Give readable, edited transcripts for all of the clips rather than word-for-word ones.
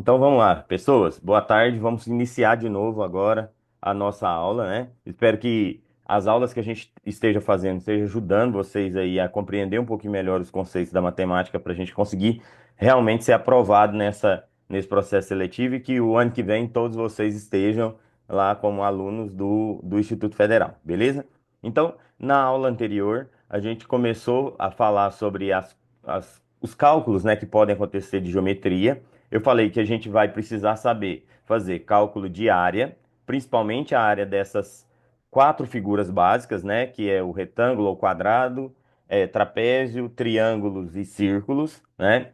Então vamos lá, pessoas. Boa tarde. Vamos iniciar de novo agora a nossa aula, né? Espero que as aulas que a gente esteja fazendo estejam ajudando vocês aí a compreender um pouquinho melhor os conceitos da matemática para a gente conseguir realmente ser aprovado nesse processo seletivo e que o ano que vem todos vocês estejam lá como alunos do Instituto Federal, beleza? Então, na aula anterior, a gente começou a falar sobre os cálculos, né, que podem acontecer de geometria. Eu falei que a gente vai precisar saber fazer cálculo de área, principalmente a área dessas quatro figuras básicas, né? Que é o retângulo ou quadrado, trapézio, triângulos e círculos, né?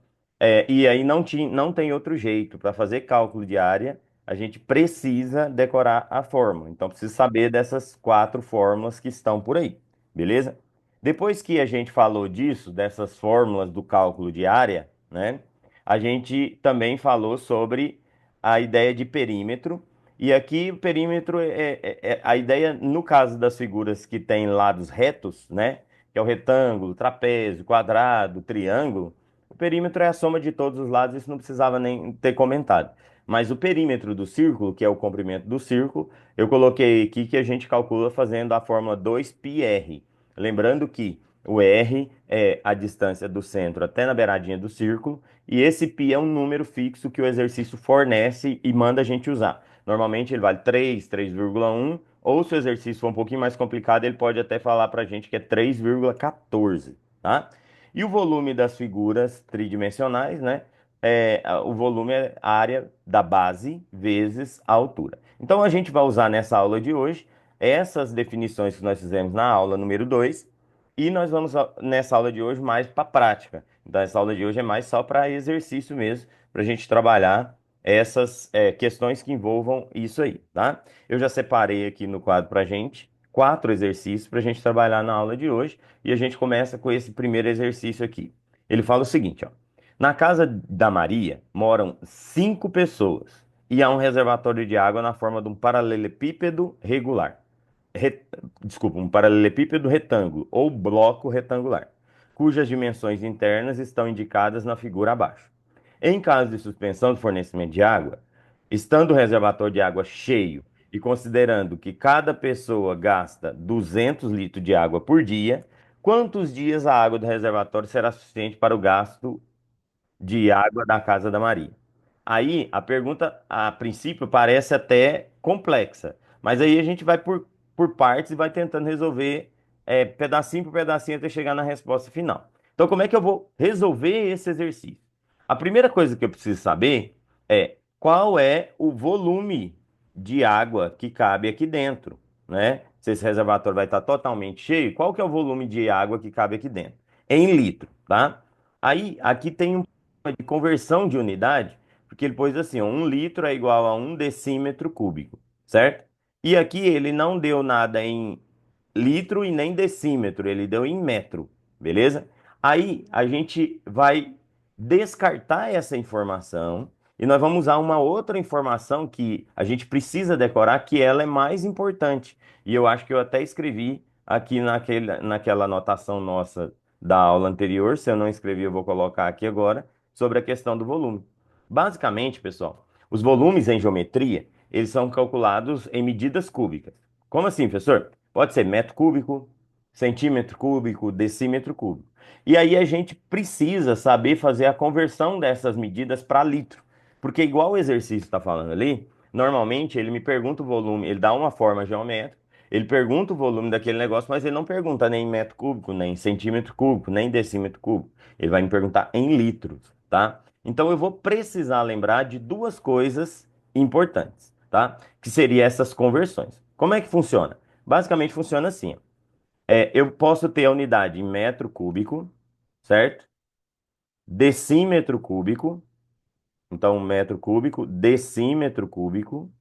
E aí não tem outro jeito. Para fazer cálculo de área, a gente precisa decorar a fórmula. Então, precisa saber dessas quatro fórmulas que estão por aí, beleza? Depois que a gente falou disso, dessas fórmulas do cálculo de área, né? A gente também falou sobre a ideia de perímetro. E aqui o perímetro é a ideia, no caso das figuras que têm lados retos, né? Que é o retângulo, trapézio, quadrado, triângulo. O perímetro é a soma de todos os lados, isso não precisava nem ter comentado. Mas o perímetro do círculo, que é o comprimento do círculo, eu coloquei aqui que a gente calcula fazendo a fórmula 2πr. Lembrando que o r é a distância do centro até na beiradinha do círculo, e esse π é um número fixo que o exercício fornece e manda a gente usar. Normalmente ele vale 3, 3,1, ou se o exercício for um pouquinho mais complicado, ele pode até falar para a gente que é 3,14, tá? E o volume das figuras tridimensionais, né? O volume é a área da base vezes a altura. Então a gente vai usar nessa aula de hoje essas definições que nós fizemos na aula número 2 e nós vamos nessa aula de hoje mais para prática. Então, essa aula de hoje é mais só para exercício mesmo, para a gente trabalhar essas questões que envolvam isso aí, tá? Eu já separei aqui no quadro para a gente quatro exercícios para a gente trabalhar na aula de hoje e a gente começa com esse primeiro exercício aqui. Ele fala o seguinte, ó. Na casa da Maria moram cinco pessoas e há um reservatório de água na forma de um paralelepípedo regular re- desculpa, um paralelepípedo retângulo ou bloco retangular, cujas dimensões internas estão indicadas na figura abaixo. Em caso de suspensão do fornecimento de água, estando o reservatório de água cheio e considerando que cada pessoa gasta 200 litros de água por dia, quantos dias a água do reservatório será suficiente para o gasto de água da casa da Maria? Aí a pergunta, a princípio, parece até complexa, mas aí a gente vai por partes e vai tentando resolver pedacinho por pedacinho até chegar na resposta final. Então, como é que eu vou resolver esse exercício? A primeira coisa que eu preciso saber é qual é o volume de água que cabe aqui dentro, né? Se esse reservatório vai estar totalmente cheio, qual que é o volume de água que cabe aqui dentro? Em litro, tá? Aí, aqui tem um de conversão de unidade, porque ele pôs assim, ó, 1 litro é igual a 1 decímetro cúbico, certo? E aqui ele não deu nada em litro e nem decímetro, ele deu em metro, beleza? Aí a gente vai descartar essa informação e nós vamos usar uma outra informação que a gente precisa decorar, que ela é mais importante. E eu acho que eu até escrevi aqui naquela anotação nossa da aula anterior, se eu não escrevi, eu vou colocar aqui agora sobre a questão do volume. Basicamente, pessoal, os volumes em geometria, eles são calculados em medidas cúbicas. Como assim, professor? Pode ser metro cúbico, centímetro cúbico, decímetro cúbico. E aí a gente precisa saber fazer a conversão dessas medidas para litro. Porque igual o exercício está falando ali, normalmente ele me pergunta o volume, ele dá uma forma geométrica, ele pergunta o volume daquele negócio, mas ele não pergunta nem em metro cúbico, nem centímetro cúbico, nem decímetro cúbico. Ele vai me perguntar em litros, tá? Então eu vou precisar lembrar de duas coisas importantes, tá? Que seriam essas conversões. Como é que funciona? Basicamente funciona assim, ó. Eu posso ter a unidade em metro cúbico, certo? Decímetro cúbico, então metro cúbico, decímetro cúbico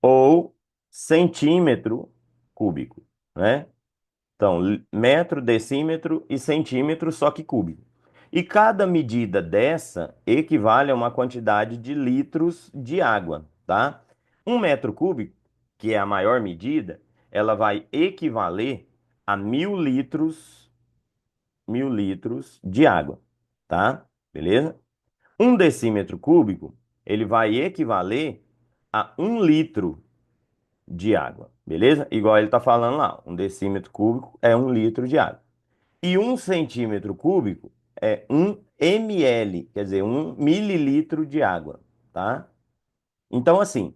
ou centímetro cúbico, né? Então, metro, decímetro e centímetro, só que cúbico. E cada medida dessa equivale a uma quantidade de litros de água, tá? 1 metro cúbico, que é a maior medida, ela vai equivaler a 1.000 litros de água, tá? Beleza? Um decímetro cúbico, ele vai equivaler a 1 litro de água, beleza? Igual ele está falando lá, um decímetro cúbico é 1 litro de água. E 1 centímetro cúbico é 1 ml, quer dizer, 1 mililitro de água, tá? Então, assim,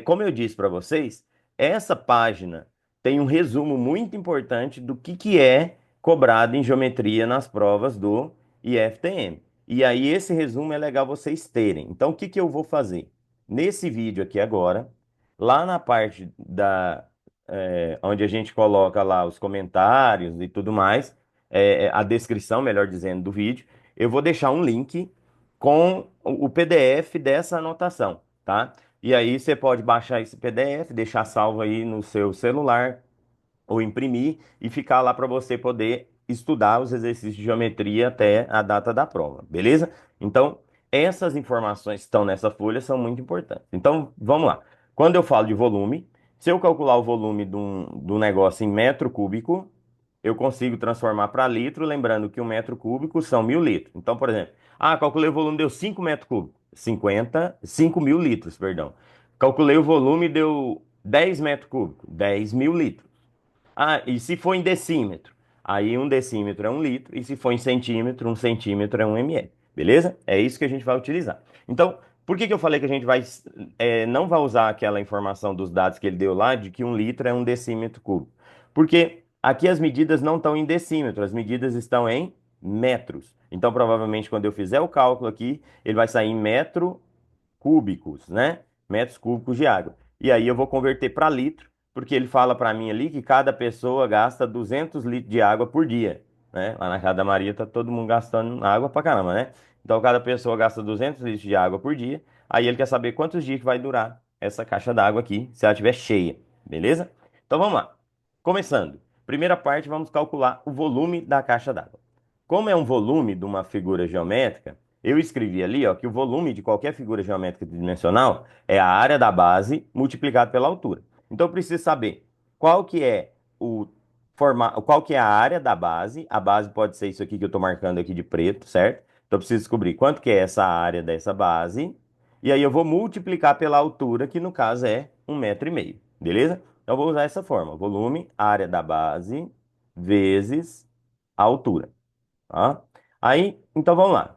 como eu disse para vocês, essa página tem um resumo muito importante do que é cobrado em geometria nas provas do IFTM. E aí, esse resumo é legal vocês terem. Então, o que que eu vou fazer? Nesse vídeo aqui agora, lá na parte onde a gente coloca lá os comentários e tudo mais, a descrição, melhor dizendo, do vídeo, eu vou deixar um link com o PDF dessa anotação, tá? E aí você pode baixar esse PDF, deixar salvo aí no seu celular ou imprimir e ficar lá para você poder estudar os exercícios de geometria até a data da prova, beleza? Então, essas informações que estão nessa folha são muito importantes. Então, vamos lá. Quando eu falo de volume, se eu calcular o volume de um negócio em metro cúbico, eu consigo transformar para litro, lembrando que um metro cúbico são 1.000 litros. Então, por exemplo, calculei o volume, deu 5 metros cúbicos. 5.000 litros, perdão. Calculei o volume, deu 10 metros cúbicos. 10.000 litros. E se for em decímetro? Aí 1 decímetro é 1 litro, e se for em centímetro, 1 centímetro é 1 ml. Beleza? É isso que a gente vai utilizar. Então, por que que eu falei que a gente não vai usar aquela informação dos dados que ele deu lá, de que 1 litro é 1 decímetro cúbico? Porque aqui as medidas não estão em decímetro, as medidas estão em metros. Então, provavelmente, quando eu fizer o cálculo aqui, ele vai sair em metro cúbicos, né? Metros cúbicos de água. E aí eu vou converter para litro, porque ele fala para mim ali que cada pessoa gasta 200 litros de água por dia, né? Lá na casa da Maria tá todo mundo gastando água pra caramba, né? Então cada pessoa gasta 200 litros de água por dia. Aí ele quer saber quantos dias que vai durar essa caixa d'água aqui, se ela estiver cheia, beleza? Então vamos lá. Começando. Primeira parte, vamos calcular o volume da caixa d'água. Como é um volume de uma figura geométrica, eu escrevi ali, ó, que o volume de qualquer figura geométrica tridimensional é a área da base multiplicado pela altura. Então eu preciso saber qual que é qual que é a área da base. A base pode ser isso aqui que eu estou marcando aqui de preto, certo? Então eu preciso descobrir quanto que é essa área dessa base. E aí eu vou multiplicar pela altura, que no caso é 1,5 m, beleza? Então eu vou usar essa forma: volume, área da base, vezes a altura. Tá? Aí, então vamos lá.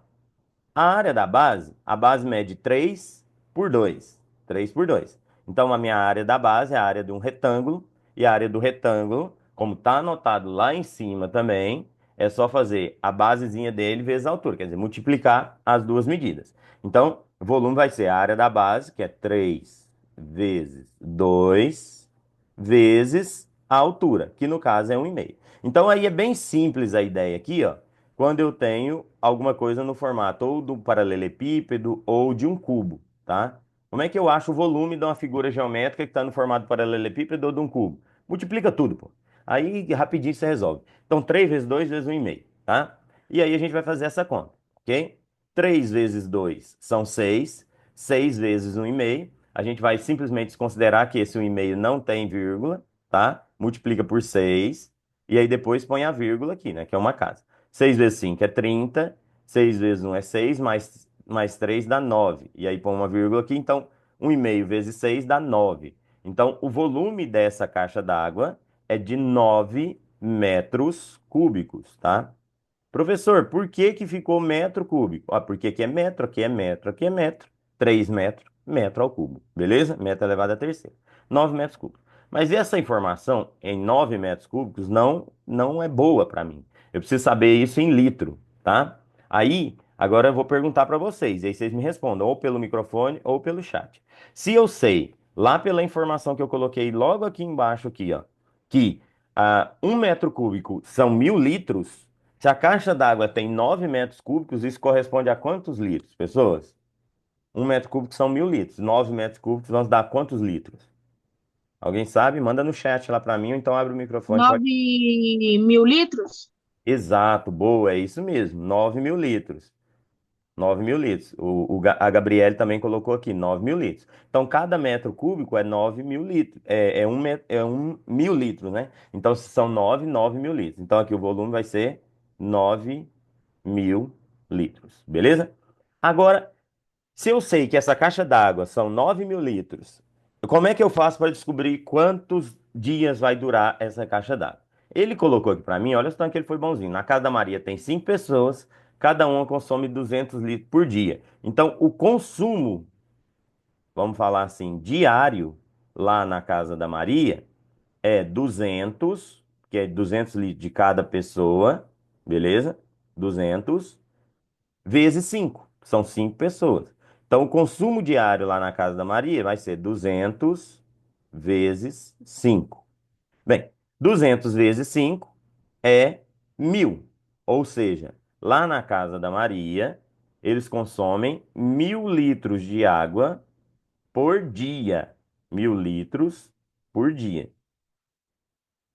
A área da base, a base mede 3 por 2. 3 por 2. Então, a minha área da base é a área de um retângulo. E a área do retângulo, como está anotado lá em cima também, é só fazer a basezinha dele vezes a altura. Quer dizer, multiplicar as duas medidas. Então, o volume vai ser a área da base, que é 3 vezes 2, vezes a altura, que no caso é 1,5. Então, aí é bem simples a ideia aqui, ó, quando eu tenho alguma coisa no formato ou do paralelepípedo ou de um cubo, tá? Como é que eu acho o volume de uma figura geométrica que está no formato do paralelepípedo ou de um cubo? Multiplica tudo, pô. Aí rapidinho você resolve. Então, 3 vezes 2 vezes 1,5, tá? E aí a gente vai fazer essa conta, ok? 3 vezes 2 são 6. 6 vezes 1,5. A gente vai simplesmente desconsiderar que esse 1,5 não tem vírgula, tá? Multiplica por 6. E aí depois põe a vírgula aqui, né? Que é uma casa. 6 vezes 5 é 30, 6 vezes 1 é 6, mais 3 dá 9. E aí põe uma vírgula aqui, então 1,5 vezes 6 dá 9. Então o volume dessa caixa d'água é de 9 metros cúbicos, tá? Professor, por que que ficou metro cúbico? Porque aqui é metro, aqui é metro, aqui é metro. 3 metros, metro ao cubo. Beleza? Metro elevado à terceira. 9 metros cúbicos. Mas essa informação em 9 metros cúbicos não é boa para mim. Eu preciso saber isso em litro, tá? Aí, agora eu vou perguntar para vocês, e aí vocês me respondam, ou pelo microfone ou pelo chat. Se eu sei, lá pela informação que eu coloquei logo aqui embaixo, aqui, ó, que 1 metro cúbico são 1.000 litros, se a caixa d'água tem 9 metros cúbicos, isso corresponde a quantos litros, pessoas? 1 metro cúbico são 1.000 litros. 9 metros cúbicos vão dar quantos litros? Alguém sabe? Manda no chat lá para mim, ou então abre o microfone. Pode... 9.000 litros? Exato, boa, é isso mesmo. 9.000 litros. 9.000 litros. A Gabriele também colocou aqui, 9.000 litros. Então, cada metro cúbico é 9.000 litros. É 1.000 litros, né? Então, se são 9.000 litros. Então, aqui o volume vai ser 9.000 litros. Beleza? Agora, se eu sei que essa caixa d'água são 9.000 litros, como é que eu faço para descobrir quantos dias vai durar essa caixa d'água? Ele colocou aqui para mim, olha só que ele foi bonzinho. Na casa da Maria tem 5 pessoas, cada uma consome 200 litros por dia. Então, o consumo, vamos falar assim, diário, lá na casa da Maria, é 200, que é 200 litros de cada pessoa, beleza? 200 vezes 5, são 5 pessoas. Então, o consumo diário lá na casa da Maria vai ser 200 vezes 5. Bem, 200 vezes 5 é 1.000. Ou seja, lá na casa da Maria, eles consomem 1.000 litros de água por dia. 1.000 litros por dia.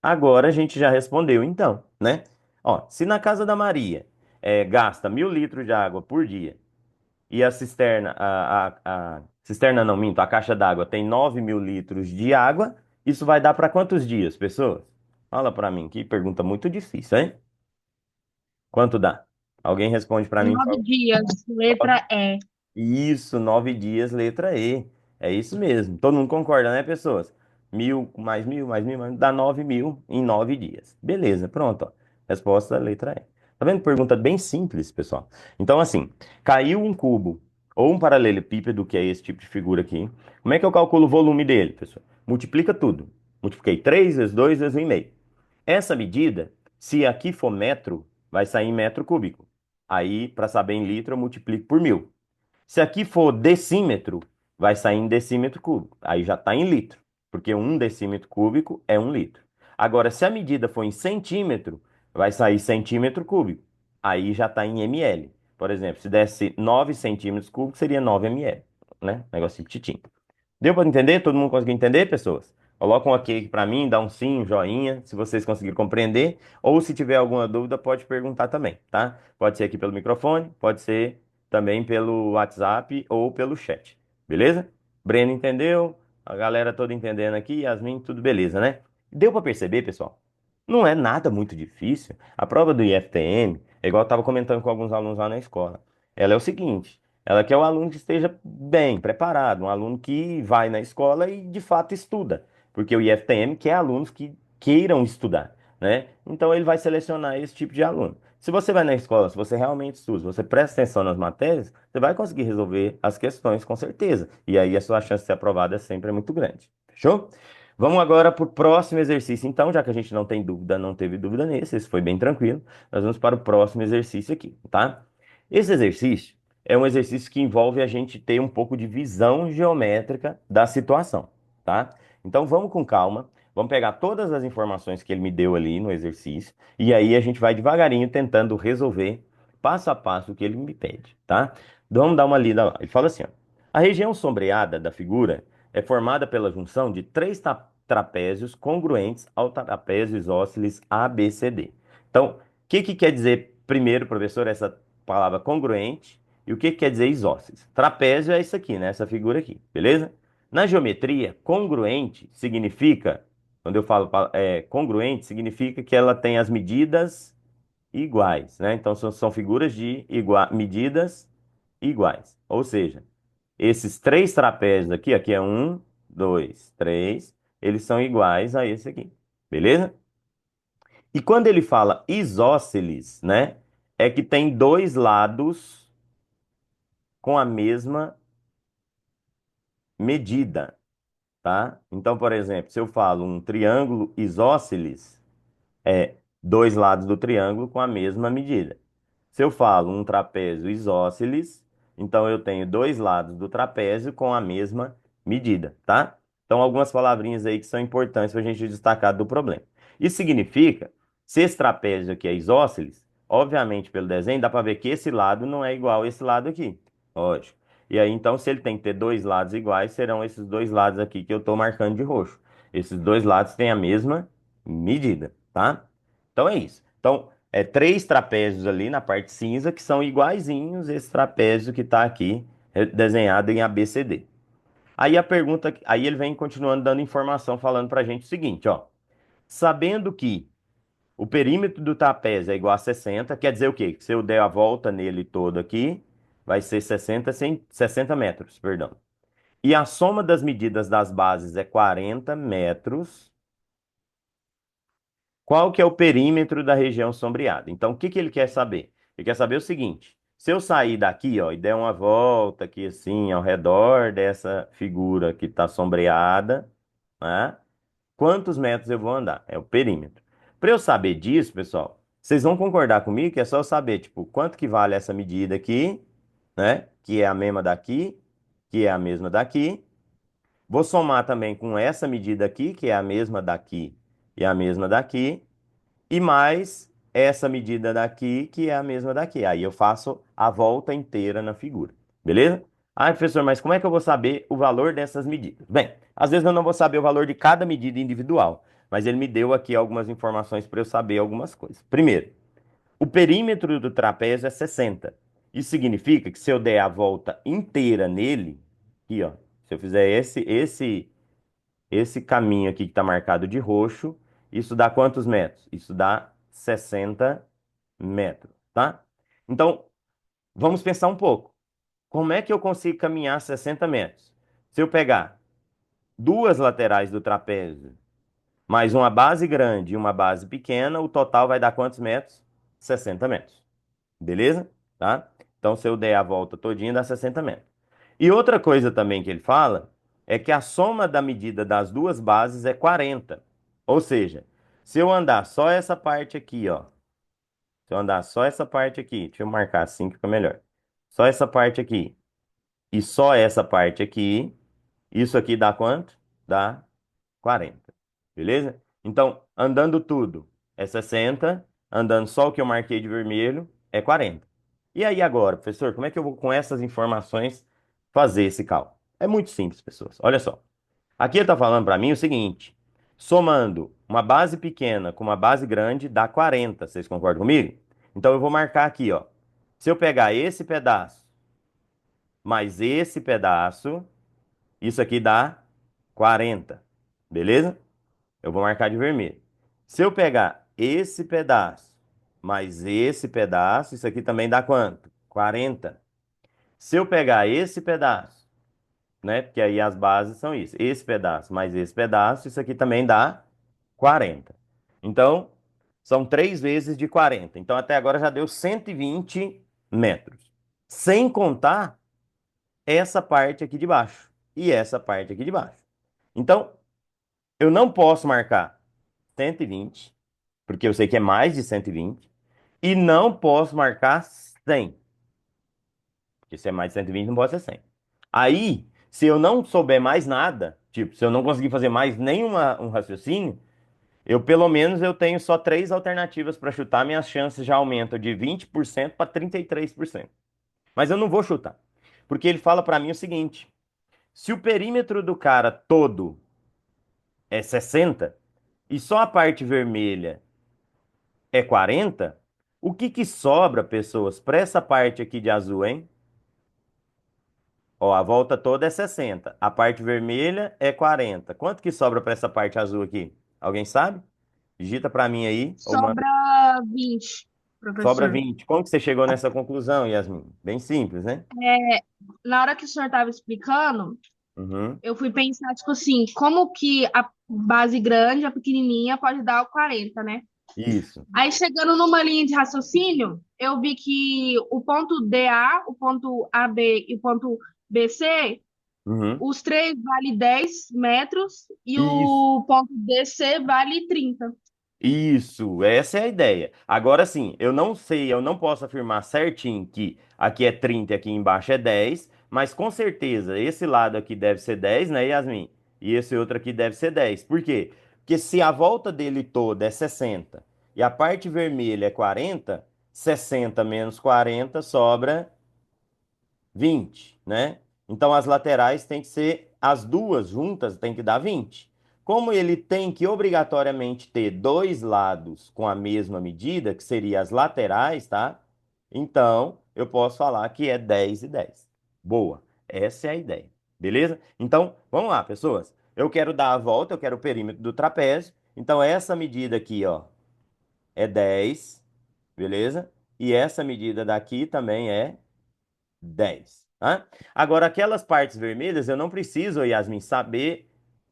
Agora a gente já respondeu, então, né? Ó, se na casa da Maria gasta 1.000 litros de água por dia e a cisterna, a cisterna não, minto, a caixa d'água tem 9.000 litros de água, isso vai dar para quantos dias, pessoas? Fala para mim, que pergunta muito difícil, hein? Quanto dá? Alguém responde para mim, por 9 dias, favor. letra E. Isso, 9 dias, letra E. É isso mesmo. Todo mundo concorda, né, pessoas? 1.000 mais 1.000, dá 9.000 em 9 dias. Beleza, pronto, ó. Resposta, letra E. Tá vendo? Pergunta bem simples, pessoal. Então, assim, caiu um cubo ou um paralelepípedo, que é esse tipo de figura aqui. Como é que eu calculo o volume dele, pessoal? Multiplica tudo. Multipliquei 3 vezes 2 vezes 1,5. Essa medida, se aqui for metro, vai sair em metro cúbico. Aí, para saber em litro, eu multiplico por 1.000. Se aqui for decímetro, vai sair em decímetro cúbico. Aí já está em litro, porque 1 decímetro cúbico é 1 litro. Agora, se a medida for em centímetro, vai sair centímetro cúbico. Aí já está em ml. Por exemplo, se desse 9 centímetros cúbicos, seria 9 ml, né? Negocinho titim. Deu para entender? Todo mundo conseguiu entender, pessoas? Coloca um ok para mim, dá um sim, um joinha, se vocês conseguirem compreender. Ou se tiver alguma dúvida, pode perguntar também, tá? Pode ser aqui pelo microfone, pode ser também pelo WhatsApp ou pelo chat. Beleza? Breno entendeu? A galera toda entendendo aqui, Yasmin, tudo beleza, né? Deu para perceber, pessoal? Não é nada muito difícil. A prova do IFTM, é igual eu estava comentando com alguns alunos lá na escola. Ela é o seguinte. Ela quer um aluno que esteja bem preparado, um aluno que vai na escola e de fato estuda, porque o IFTM quer alunos que queiram estudar, né? Então ele vai selecionar esse tipo de aluno. Se você vai na escola, se você realmente estuda, se você presta atenção nas matérias, você vai conseguir resolver as questões com certeza. E aí a sua chance de ser aprovada sempre é muito grande. Fechou? Vamos agora para o próximo exercício. Então, já que a gente não tem dúvida, não teve dúvida nesse, esse foi bem tranquilo, nós vamos para o próximo exercício aqui, tá? Esse exercício é um exercício que envolve a gente ter um pouco de visão geométrica da situação, tá? Então vamos com calma, vamos pegar todas as informações que ele me deu ali no exercício e aí a gente vai devagarinho tentando resolver passo a passo o que ele me pede, tá? Então, vamos dar uma lida lá. Ele fala assim, ó, a região sombreada da figura é formada pela junção de três trapézios congruentes ao trapézio isósceles ABCD. Então, o que que quer dizer primeiro, professor, essa palavra congruente? E o que que quer dizer isósceles? Trapézio é isso aqui, né? Essa figura aqui, beleza? Na geometria, congruente significa, quando eu falo congruente, significa que ela tem as medidas iguais, né? Então são figuras de medidas iguais. Ou seja, esses três trapézios aqui é um, dois, três, eles são iguais a esse aqui, beleza? E quando ele fala isósceles, né? É que tem dois lados com a mesma medida, tá? Então, por exemplo, se eu falo um triângulo isósceles, é dois lados do triângulo com a mesma medida. Se eu falo um trapézio isósceles, então eu tenho dois lados do trapézio com a mesma medida, tá? Então, algumas palavrinhas aí que são importantes para a gente destacar do problema. Isso significa, se esse trapézio aqui é isósceles, obviamente pelo desenho dá para ver que esse lado não é igual a esse lado aqui, lógico. E aí, então, se ele tem que ter dois lados iguais, serão esses dois lados aqui que eu estou marcando de roxo. Esses dois lados têm a mesma medida, tá? Então é isso. Então, três trapézios ali na parte cinza que são iguaizinhos esse trapézio que está aqui desenhado em ABCD. Aí a pergunta, aí ele vem continuando dando informação falando para a gente o seguinte, ó. Sabendo que o perímetro do trapézio é igual a 60, quer dizer o quê? Que se eu der a volta nele todo aqui, vai ser 60 metros, perdão. E a soma das medidas das bases é 40 metros. Qual que é o perímetro da região sombreada? Então, o que que ele quer saber? Ele quer saber o seguinte: se eu sair daqui, ó, e der uma volta aqui assim ao redor dessa figura que está sombreada, né? Quantos metros eu vou andar? É o perímetro. Para eu saber disso, pessoal, vocês vão concordar comigo que é só eu saber, tipo, quanto que vale essa medida aqui, né? Que é a mesma daqui, que é a mesma daqui. Vou somar também com essa medida aqui, que é a mesma daqui e a mesma daqui. E mais essa medida daqui, que é a mesma daqui. Aí eu faço a volta inteira na figura. Beleza? Ah, professor, mas como é que eu vou saber o valor dessas medidas? Bem, às vezes eu não vou saber o valor de cada medida individual, mas ele me deu aqui algumas informações para eu saber algumas coisas. Primeiro, o perímetro do trapézio é 60. Isso significa que se eu der a volta inteira nele, aqui, ó, se eu fizer esse caminho aqui que está marcado de roxo, isso dá quantos metros? Isso dá 60 metros, tá? Então, vamos pensar um pouco. Como é que eu consigo caminhar 60 metros? Se eu pegar duas laterais do trapézio, mais uma base grande e uma base pequena, o total vai dar quantos metros? 60 metros. Beleza? Tá? Então, se eu der a volta todinha, dá 60 metros. E outra coisa também que ele fala é que a soma da medida das duas bases é 40. Ou seja, se eu andar só essa parte aqui, ó. Se eu andar só essa parte aqui, deixa eu marcar assim que fica melhor. Só essa parte aqui e só essa parte aqui, isso aqui dá quanto? Dá 40. Beleza? Então, andando tudo é 60, andando só o que eu marquei de vermelho é 40. E aí agora, professor, como é que eu vou com essas informações fazer esse cálculo? É muito simples, pessoas. Olha só. Aqui ele está falando para mim o seguinte: somando uma base pequena com uma base grande dá 40. Vocês concordam comigo? Então eu vou marcar aqui, ó. Se eu pegar esse pedaço mais esse pedaço, isso aqui dá 40. Beleza? Eu vou marcar de vermelho. Se eu pegar esse pedaço mais esse pedaço, isso aqui também dá quanto? 40. Se eu pegar esse pedaço, né? Porque aí as bases são isso. Esse pedaço mais esse pedaço, isso aqui também dá 40. Então, são 3 vezes de 40. Então, até agora já deu 120 metros. Sem contar essa parte aqui de baixo e essa parte aqui de baixo. Então, eu não posso marcar 120, porque eu sei que é mais de 120, e não posso marcar 100, porque se é mais de 120 não pode ser 100. Aí, se eu não souber mais nada, tipo, se eu não conseguir fazer mais nenhuma um raciocínio, eu pelo menos eu tenho só três alternativas para chutar, minhas chances já aumentam de 20% para 33%. Mas eu não vou chutar, porque ele fala para mim o seguinte: se o perímetro do cara todo é 60 e só a parte vermelha é 40, o que que sobra, pessoas, para essa parte aqui de azul, hein? Ó, a volta toda é 60. A parte vermelha é 40. Quanto que sobra para essa parte azul aqui? Alguém sabe? Digita para mim aí, ou manda. Sobra 20, Sobra professor. 20. Como que você chegou nessa conclusão, Yasmin? Bem simples, né? É, na hora que o senhor estava explicando, Uhum. eu fui pensar, tipo assim, como que a base grande, a pequenininha, pode dar o 40, né? Isso. Aí, chegando numa linha de raciocínio, eu vi que o ponto DA, o ponto AB e o ponto BC, Uhum. os três vale 10 metros e Isso. o ponto DC vale 30. Isso, essa é a ideia. Agora sim, eu não sei, eu não posso afirmar certinho que aqui é 30 e aqui embaixo é 10, mas com certeza esse lado aqui deve ser 10, né, Yasmin? E esse outro aqui deve ser 10. Por quê? Porque se a volta dele toda é 60 e a parte vermelha é 40, 60 menos 40 sobra 20, né? Então as laterais têm que ser, as duas juntas têm que dar 20. Como ele tem que obrigatoriamente ter dois lados com a mesma medida, que seria as laterais, tá? Então eu posso falar que é 10 e 10. Boa, essa é a ideia, beleza? Então vamos lá, pessoas. Eu quero dar a volta, eu quero o perímetro do trapézio. Então essa medida aqui, ó, é 10, beleza? E essa medida daqui também é 10. Tá? Agora, aquelas partes vermelhas, eu não preciso, Yasmin, saber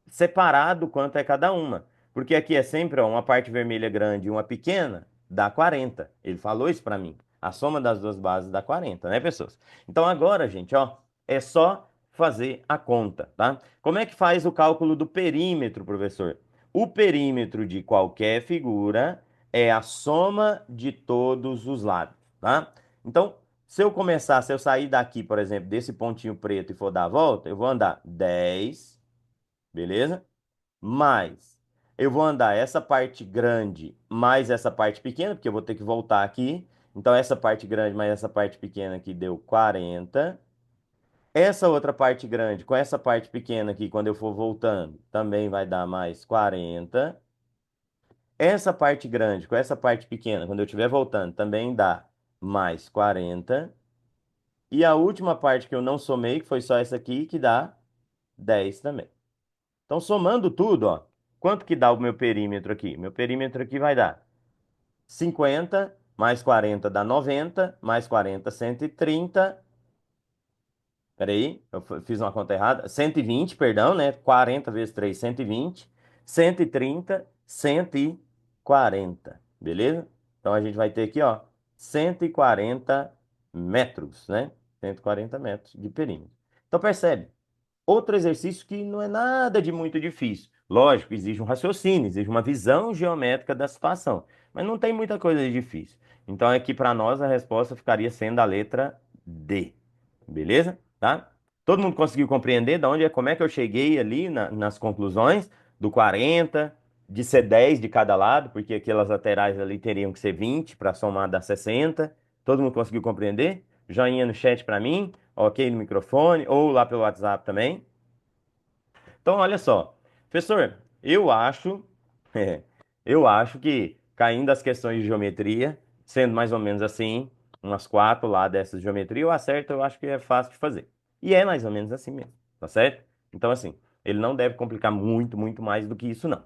separado quanto é cada uma. Porque aqui é sempre ó, uma parte vermelha grande e uma pequena, dá 40. Ele falou isso para mim. A soma das duas bases dá 40, né, pessoas? Então agora, gente, ó, é só fazer a conta, tá? Como é que faz o cálculo do perímetro, professor? O perímetro de qualquer figura é a soma de todos os lados, tá? Então, se eu sair daqui, por exemplo, desse pontinho preto e for dar a volta, eu vou andar 10, beleza? Mais, eu vou andar essa parte grande mais essa parte pequena, porque eu vou ter que voltar aqui. Então, essa parte grande mais essa parte pequena aqui deu 40. Essa outra parte grande com essa parte pequena aqui, quando eu for voltando, também vai dar mais 40. Essa parte grande com essa parte pequena, quando eu estiver voltando, também dá mais 40. E a última parte que eu não somei, que foi só essa aqui, que dá 10 também. Então, somando tudo, ó, quanto que dá o meu perímetro aqui? Meu perímetro aqui vai dar 50 mais 40 dá 90, mais 40, 130. Peraí, fiz uma conta errada. 120, perdão, né? 40 vezes 3, 120. 130, 140. Beleza? Então a gente vai ter aqui, ó, 140 metros, né? 140 metros de perímetro. Então percebe, outro exercício que não é nada de muito difícil. Lógico, exige um raciocínio, exige uma visão geométrica da situação, mas não tem muita coisa de difícil. Então aqui para nós a resposta ficaria sendo a letra D. Beleza? Tá? Todo mundo conseguiu compreender de onde é, como é que eu cheguei ali nas conclusões do 40, de ser 10 de cada lado, porque aquelas laterais ali teriam que ser 20 para somar dar 60. Todo mundo conseguiu compreender? Joinha no chat para mim, ok no microfone, ou lá pelo WhatsApp também. Então, olha só, professor, eu acho, é, eu acho que caindo as questões de geometria, sendo mais ou menos assim, umas quatro lá dessas de geometria, eu acerto, eu acho que é fácil de fazer. E é mais ou menos assim mesmo, tá certo? Então, assim, ele não deve complicar muito, muito mais do que isso, não.